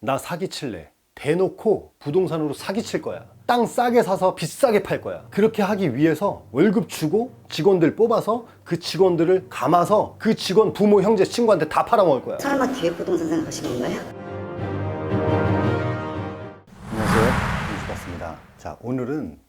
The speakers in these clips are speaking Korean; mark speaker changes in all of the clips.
Speaker 1: 나 사기칠래. 대놓고 부동산으로 사기칠 거야. 땅 싸게 사서 비싸게 팔 거야. 그렇게 하기 위해서 월급 주고 직원들 뽑아서 그 직원들을 감아서 그 직원 부모, 형제, 친구한테 다 팔아먹을 거야.
Speaker 2: 설마 기획부동산 생각하시는 건가요?
Speaker 1: 안녕하세요, 윤수봤습니다. 자, 오늘은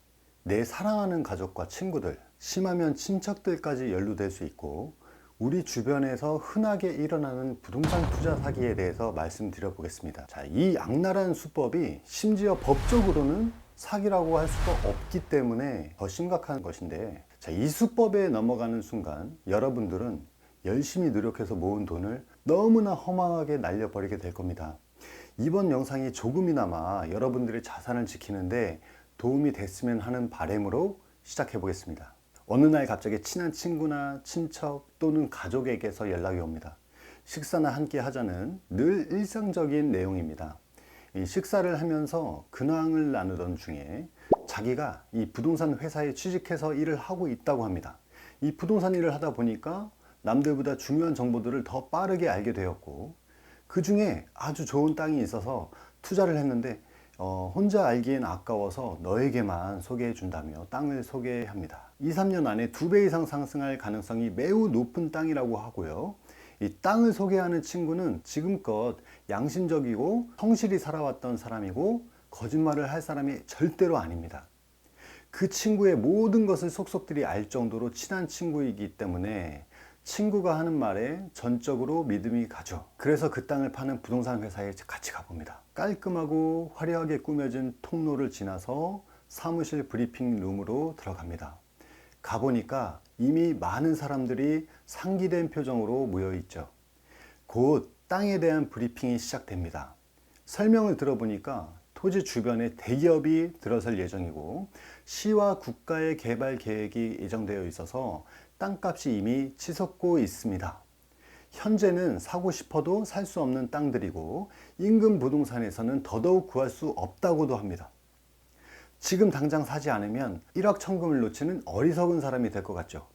Speaker 1: 내 사랑하는 가족과 친구들, 심하면 친척들까지 연루될 수 있고 우리 주변에서 흔하게 일어나는 부동산 투자 사기에 대해서 말씀드려 보겠습니다. 자, 이 악랄한 수법이 심지어 법적으로는 사기라고 할 수가 없기 때문에 더 심각한 것인데, 자, 이 수법에 넘어가는 순간 여러분들은 열심히 노력해서 모은 돈을 너무나 허망하게 날려버리게 될 겁니다. 이번 영상이 조금이나마 여러분들의 자산을 지키는데 도움이 됐으면 하는 바람으로 시작해 보겠습니다. 어느 날 갑자기 친한 친구나 친척 또는 가족에게서 연락이 옵니다. 식사나 함께 하자는 늘 일상적인 내용입니다. 이 식사를 하면서 근황을 나누던 중에 자기가 이 부동산 회사에 취직해서 일을 하고 있다고 합니다. 이 부동산 일을 하다 보니까 남들보다 중요한 정보들을 더 빠르게 알게 되었고, 그 중에 아주 좋은 땅이 있어서 투자를 했는데 혼자 알기엔 아까워서 너에게만 소개해 준다며 땅을 소개합니다. 2, 3년 안에 2배 이상 상승할 가능성이 매우 높은 땅이라고 하고요. 이 땅을 소개하는 친구는 지금껏 양심적이고 성실히 살아왔던 사람이고 거짓말을 할 사람이 절대로 아닙니다. 그 친구의 모든 것을 속속들이 알 정도로 친한 친구이기 때문에 친구가 하는 말에 전적으로 믿음이 가죠. 그래서 그 땅을 파는 부동산 회사에 같이 가봅니다. 깔끔하고 화려하게 꾸며진 통로를 지나서 사무실 브리핑 룸으로 들어갑니다. 가보니까 이미 많은 사람들이 상기된 표정으로 모여 있죠. 곧 땅에 대한 브리핑이 시작됩니다. 설명을 들어보니까 토지 주변에 대기업이 들어설 예정이고 시와 국가의 개발 계획이 예정되어 있어서 땅값이 이미 치솟고 있습니다. 현재는 사고 싶어도 살 수 없는 땅들이고 인근 부동산에서는 더더욱 구할 수 없다고도 합니다. 지금 당장 사지 않으면 1억 천금을 놓치는 어리석은 사람이 될 것 같죠.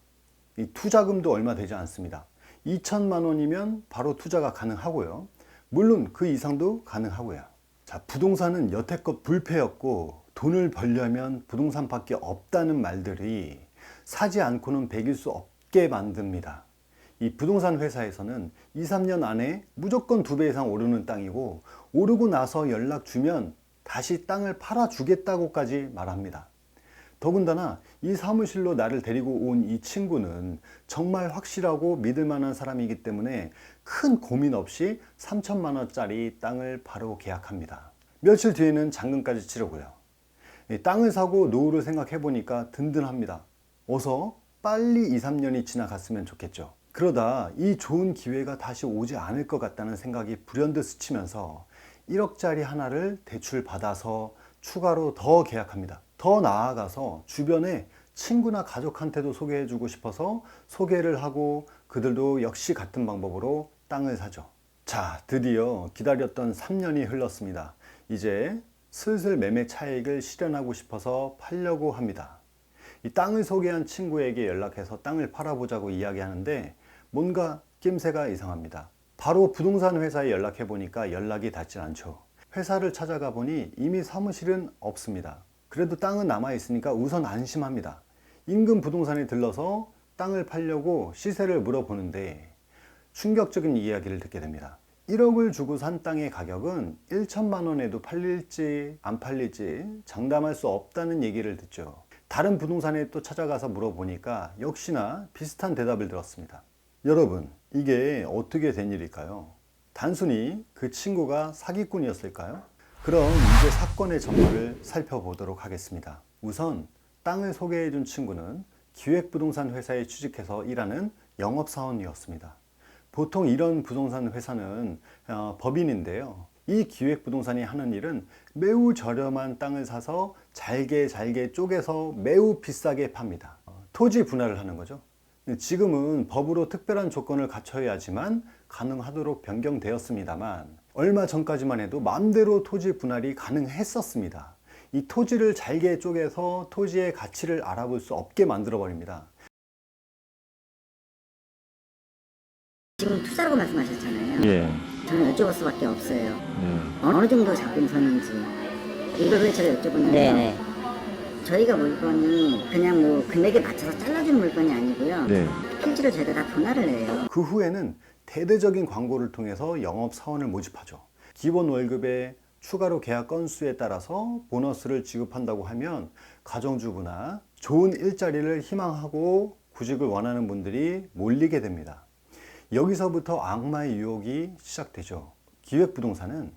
Speaker 1: 이 투자금도 얼마 되지 않습니다. 2천만 원이면 바로 투자가 가능하고요. 물론 그 이상도 가능하고요. 자, 부동산은 여태껏 불패였고 돈을 벌려면 부동산밖에 없다는 말들이 사지 않고는 배길 수 없게 만듭니다. 이 부동산 회사에서는 2, 3년 안에 무조건 2배 이상 오르는 땅이고 오르고 나서 연락 주면 다시 땅을 팔아주겠다고까지 말합니다. 더군다나 이 사무실로 나를 데리고 온 이 친구는 정말 확실하고 믿을 만한 사람이기 때문에 큰 고민 없이 3천만 원짜리 땅을 바로 계약합니다. 며칠 뒤에는 잔금까지 치르고요. 땅을 사고 노후를 생각해 보니까 든든합니다. 어서 빨리 2, 3년이 지나갔으면 좋겠죠. 그러다 이 좋은 기회가 다시 오지 않을 것 같다는 생각이 불현듯 스치면서 1억짜리 하나를 대출 받아서 추가로 더 계약합니다. 더 나아가서 주변에 친구나 가족한테도 소개해 주고 싶어서 소개를 하고 그들도 역시 같은 방법으로 땅을 사죠. 자, 드디어 기다렸던 3년이 흘렀습니다. 이제 슬슬 매매 차익을 실현하고 싶어서 팔려고 합니다. 이 땅을 소개한 친구에게 연락해서 땅을 팔아보자고 이야기하는데 뭔가 낌새가 이상합니다. 바로 부동산 회사에 연락해 보니까 연락이 닿지 않죠. 회사를 찾아가 보니 이미 사무실은 없습니다. 그래도 땅은 남아 있으니까 우선 안심합니다. 인근 부동산에 들러서 땅을 팔려고 시세를 물어보는데 충격적인 이야기를 듣게 됩니다. 1억을 주고 산 땅의 가격은 1천만 원에도 팔릴지 안 팔릴지 장담할 수 없다는 얘기를 듣죠. 다른 부동산에 또 찾아가서 물어보니까 역시나 비슷한 대답을 들었습니다. 여러분, 이게 어떻게 된 일일까요? 단순히 그 친구가 사기꾼이었을까요? 그럼 이제 사건의 전말을 살펴보도록 하겠습니다. 우선 땅을 소개해 준 친구는 기획부동산 회사에 취직해서 일하는 영업사원이었습니다. 보통 이런 부동산 회사는 법인인데요. 이 기획부동산이 하는 일은 매우 저렴한 땅을 사서 잘게 쪼개서 매우 비싸게 팝니다. 토지 분할을 하는 거죠. 지금은 법으로 특별한 조건을 갖춰야지만 가능하도록 변경되었습니다만 얼마 전까지만 해도 마음대로 토지 분할이 가능했었습니다. 이 토지를 잘게 쪼개서 토지의 가치를 알아볼 수 없게 만들어 버립니다.
Speaker 2: 지금 투자라고 말씀하셨잖아요.
Speaker 3: 예.
Speaker 2: 저는 여쭤볼 수밖에 없어요. 어느 정도 잡금선인지. 이걸 왜 제가 여쭤보냐면
Speaker 3: 네네.
Speaker 2: 저희가 물건이 그냥 뭐 금액에 맞춰서 잘라주는 물건이 아니고요.
Speaker 4: 네.
Speaker 2: 필지로 저희가 다 분할을 해요.
Speaker 1: 그 후에는 대대적인 광고를 통해서 영업사원을 모집하죠. 기본 월급에 추가로 계약 건수에 따라서 보너스를 지급한다고 하면 가정주부나 좋은 일자리를 희망하고 구직을 원하는 분들이 몰리게 됩니다. 여기서부터 악마의 유혹이 시작되죠. 기획부동산은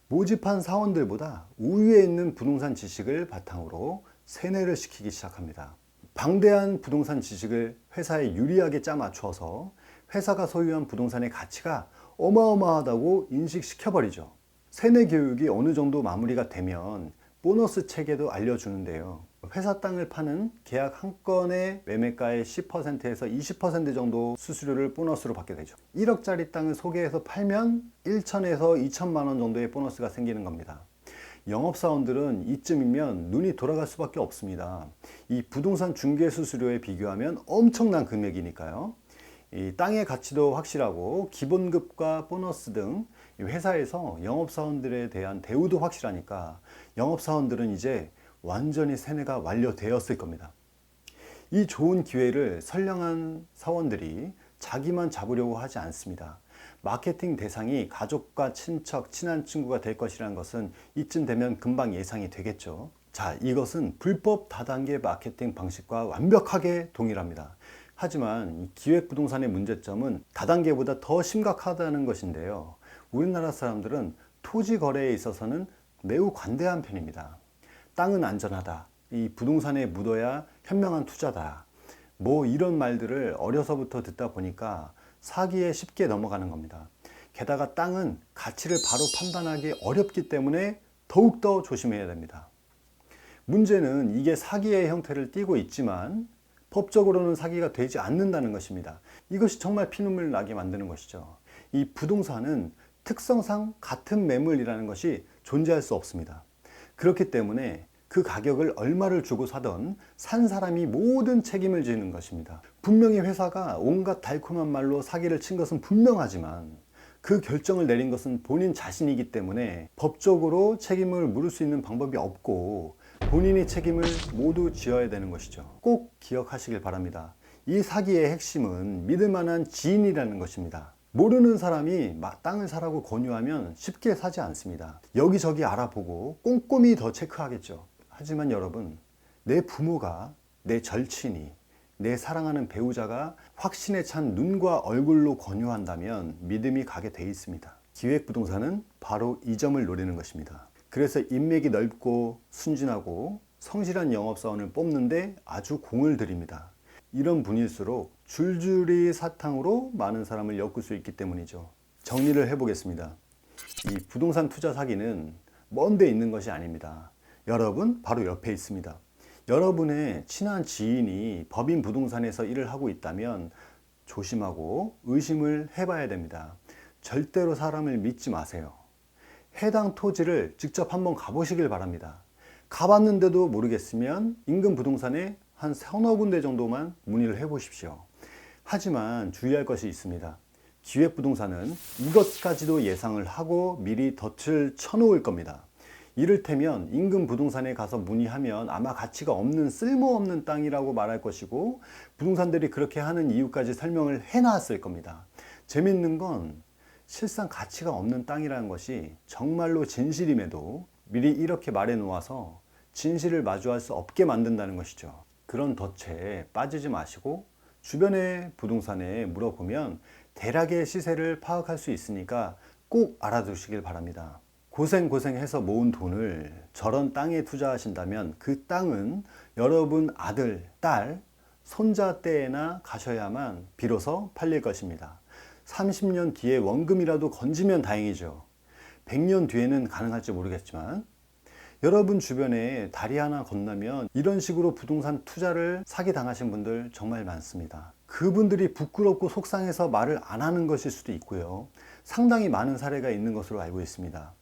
Speaker 1: 모집한 사원들보다 우위에 있는 부동산 지식을 바탕으로 세뇌를 시키기 시작합니다. 방대한 부동산 지식을 회사에 유리하게 짜맞춰서 회사가 소유한 부동산의 가치가 어마어마하다고 인식시켜버리죠. 세뇌 교육이 어느 정도 마무리가 되면 보너스 체계도 알려주는데요. 회사 땅을 파는 계약 한 건의 매매가의 10%에서 20% 정도 수수료를 보너스로 받게 되죠. 1억짜리 땅을 소개해서 팔면 1천에서 2천만 원 정도의 보너스가 생기는 겁니다. 영업사원들은 이쯤이면 눈이 돌아갈 수밖에 없습니다. 이 부동산 중개 수수료에 비교하면 엄청난 금액이니까요. 이 땅의 가치도 확실하고 기본급과 보너스 등 회사에서 영업사원들에 대한 대우도 확실하니까 영업사원들은 이제 완전히 세뇌가 완료되었을 겁니다. 이 좋은 기회를 선량한 사원들이 자기만 잡으려고 하지 않습니다. 마케팅 대상이 가족과 친척, 친한 친구가 될 것이라는 것은 이쯤 되면 금방 예상이 되겠죠. 자, 이것은 불법 다단계 마케팅 방식과 완벽하게 동일합니다. 하지만 이 기획부동산의 문제점은 다단계보다 더 심각하다는 것인데요. 우리나라 사람들은 토지 거래에 있어서는 매우 관대한 편입니다. 땅은 안전하다. 이 부동산에 묻어야 현명한 투자다. 뭐 이런 말들을 어려서부터 듣다 보니까 사기에 쉽게 넘어가는 겁니다. 게다가 땅은 가치를 바로 판단하기 어렵기 때문에 더욱더 조심해야 됩니다. 문제는 이게 사기의 형태를 띠고 있지만 법적으로는 사기가 되지 않는다는 것입니다. 이것이 정말 피눈물 나게 만드는 것이죠. 이 부동산은 특성상 같은 매물이라는 것이 존재할 수 없습니다. 그렇기 때문에 그 가격을 얼마를 주고 사던 산 사람이 모든 책임을 지는 것입니다. 분명히 회사가 온갖 달콤한 말로 사기를 친 것은 분명하지만 그 결정을 내린 것은 본인 자신이기 때문에 법적으로 책임을 물을 수 있는 방법이 없고 본인이 책임을 모두 지어야 되는 것이죠. 꼭 기억하시길 바랍니다. 이 사기의 핵심은 믿을 만한 지인이라는 것입니다. 모르는 사람이 땅을 사라고 권유하면 쉽게 사지 않습니다. 여기저기 알아보고 꼼꼼히 더 체크하겠죠. 하지만 여러분, 내 부모가, 내 절친이, 내 사랑하는 배우자가 확신에 찬 눈과 얼굴로 권유한다면 믿음이 가게 돼 있습니다. 기획부동산은 바로 이 점을 노리는 것입니다. 그래서 인맥이 넓고 순진하고 성실한 영업사원을 뽑는데 아주 공을 들입니다. 이런 분일수록 줄줄이 사탕으로 많은 사람을 엮을 수 있기 때문이죠. 정리를 해보겠습니다. 이 부동산 투자 사기는 먼 데 있는 것이 아닙니다. 여러분 바로 옆에 있습니다. 여러분의 친한 지인이 법인 부동산에서 일을 하고 있다면 조심하고 의심을 해봐야 됩니다. 절대로 사람을 믿지 마세요. 해당 토지를 직접 한번 가보시길 바랍니다. 가봤는데도 모르겠으면 인근 부동산에 한 서너 군데 정도만 문의를 해보십시오. 하지만 주의할 것이 있습니다. 기획부동산은 이것까지도 예상을 하고 미리 덫을 쳐놓을 겁니다. 이를테면 인근 부동산에 가서 문의하면 아마 가치가 없는 쓸모없는 땅이라고 말할 것이고 부동산들이 그렇게 하는 이유까지 설명을 해놨을 겁니다. 재밌는 건 실상 가치가 없는 땅이라는 것이 정말로 진실임에도 미리 이렇게 말해 놓아서 진실을 마주할 수 없게 만든다는 것이죠. 그런 덫에 빠지지 마시고 주변의 부동산에 물어보면 대략의 시세를 파악할 수 있으니까 꼭 알아두시길 바랍니다. 고생해서 모은 돈을 저런 땅에 투자하신다면 그 땅은 여러분 아들, 딸, 손자 때에나 가셔야만 비로소 팔릴 것입니다. 30년 뒤에 원금이라도 건지면 다행이죠. 100년 뒤에는 가능할지 모르겠지만 여러분 주변에 다리 하나 건너면 이런 식으로 부동산 투자를 사기당하신 분들 정말 많습니다. 그분들이 부끄럽고 속상해서 말을 안 하는 것일 수도 있고요. 상당히 많은 사례가 있는 것으로 알고 있습니다.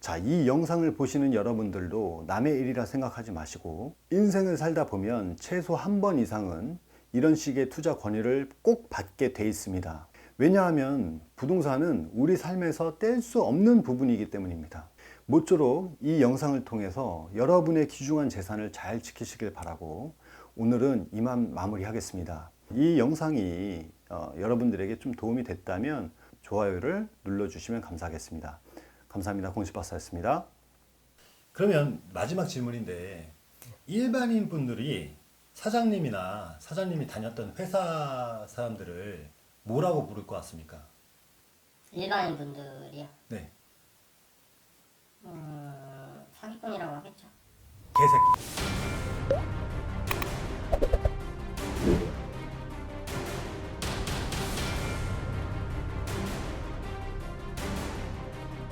Speaker 1: 자, 이 영상을 보시는 여러분들도 남의 일이라 생각하지 마시고 인생을 살다 보면 최소 한 번 이상은 이런 식의 투자 권유를 꼭 받게 돼 있습니다. 왜냐하면 부동산은 우리 삶에서 뗄 수 없는 부분이기 때문입니다. 모쪼록 이 영상을 통해서 여러분의 귀중한 재산을 잘 지키시길 바라고 오늘은 이만 마무리하겠습니다. 이 영상이 여러분들에게 좀 도움이 됐다면 좋아요를 눌러주시면 감사하겠습니다. 감사합니다. 공시박사였습니다. 그러면 마지막 질문인데 일반인 분들이 사장님이나 사장님이 다녔던 회사 사람들을 뭐라고 부를 것 같습니까?
Speaker 3: 일반인 분들이요.
Speaker 1: 네,
Speaker 3: 사기꾼이라고 하겠죠.
Speaker 1: 개새끼.